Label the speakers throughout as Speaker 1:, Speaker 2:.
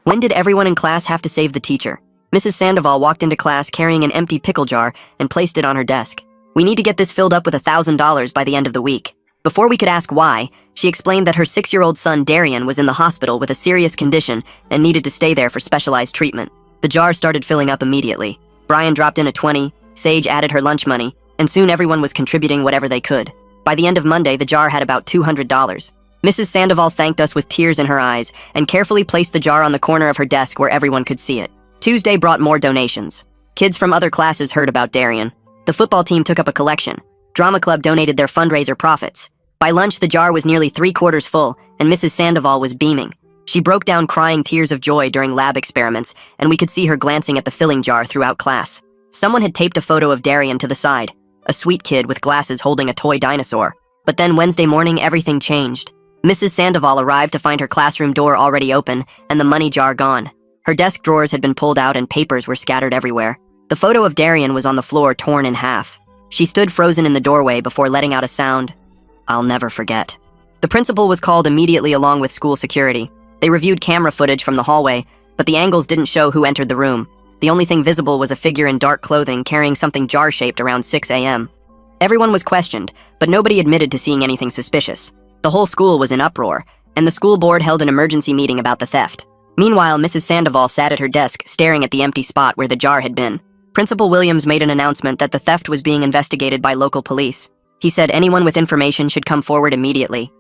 Speaker 1: When did everyone in class have to save the teacher? Mrs. Sandoval walked into class carrying an empty pickle jar and placed it on her desk. We need to get this filled up with $1,000 by the end of the week. Before we could ask why, she explained that her 6-year-old son Darian was in the hospital with a serious condition and needed to stay there for specialized treatment. The jar started filling up immediately. Brian dropped in a 20, Sage added her lunch money, and soon everyone was contributing whatever they could. By the end of Monday, the jar had about $200. Mrs. Sandoval thanked us with tears in her eyes and carefully placed the jar on the corner of her desk where everyone could see it. Tuesday brought more donations. Kids from other classes heard about Darian. The football team took up a collection. Drama Club donated their fundraiser profits. By lunch, the jar was nearly 3/4 full, and Mrs. Sandoval was beaming. She broke down crying tears of joy during lab experiments, and we could see her glancing at the filling jar throughout class. Someone had taped a photo of Darian to the side, a sweet kid with glasses holding a toy dinosaur. But then Wednesday morning, everything changed. Mrs. Sandoval arrived to find her classroom door already open and the money jar gone. Her desk drawers had been pulled out and papers were scattered everywhere. The photo of Darian was on the floor, torn in half. She stood frozen in the doorway before letting out a sound I'll never forget. The principal was called immediately along with school security. They reviewed camera footage from the hallway, but the angles didn't show who entered the room. The only thing visible was a figure in dark clothing carrying something jar-shaped around 6 a.m. Everyone was questioned, but nobody admitted to seeing anything suspicious. The whole school was in uproar, and the school board held an emergency meeting about the theft. Meanwhile, Mrs. Sandoval sat at her desk staring at the empty spot where the jar had been. Principal Williams made an announcement that the theft was being investigated by local police. He said anyone with information should come forward immediately.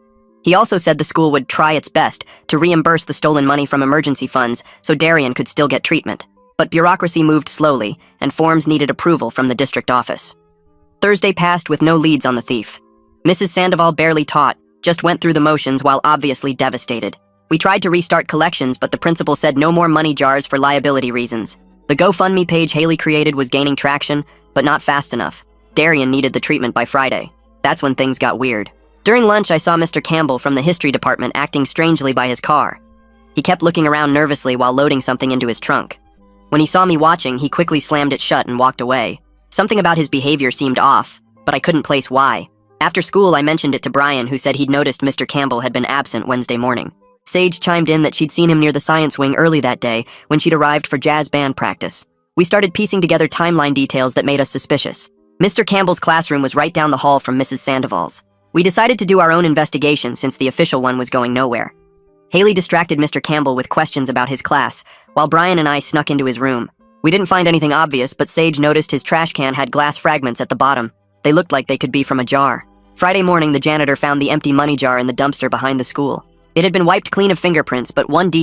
Speaker 1: He also said the school would try its best to reimburse the stolen money from emergency funds so Darian could still get treatment. But bureaucracy moved slowly, and forms needed approval from the district office. Thursday passed with no leads on the thief. Mrs. Sandoval barely taught, just went through the motions while obviously devastated. We tried to restart collections, but the principal said no more money jars for liability reasons. The GoFundMe page Haley created was gaining traction, but not fast enough. Darian needed the treatment by Friday. That's when things got weird. During lunch, I saw Mr. Campbell from the history department acting strangely by his car. He kept looking around nervously while loading something into his trunk. When he saw me watching, he quickly slammed it shut and walked away. Something about his behavior seemed off, but I couldn't place why. After school, I mentioned it to Brian, who said he'd noticed Mr. Campbell had been absent Wednesday morning. Sage chimed in that she'd seen him near the science wing early that day when she'd arrived for jazz band practice. We started piecing together timeline details that made us suspicious. Mr. Campbell's classroom was right down the hall from Mrs. Sandoval's. We decided to do our own investigation since the official one was going nowhere. Haley distracted Mr. Campbell with questions about his class, while Brian and I snuck into his room. We didn't find anything obvious, but Sage noticed his trash can had glass fragments at the bottom. They looked like they could be from a jar. Friday morning, the janitor found the empty money jar in the dumpster behind the school. It had been wiped clean of fingerprints, but one detail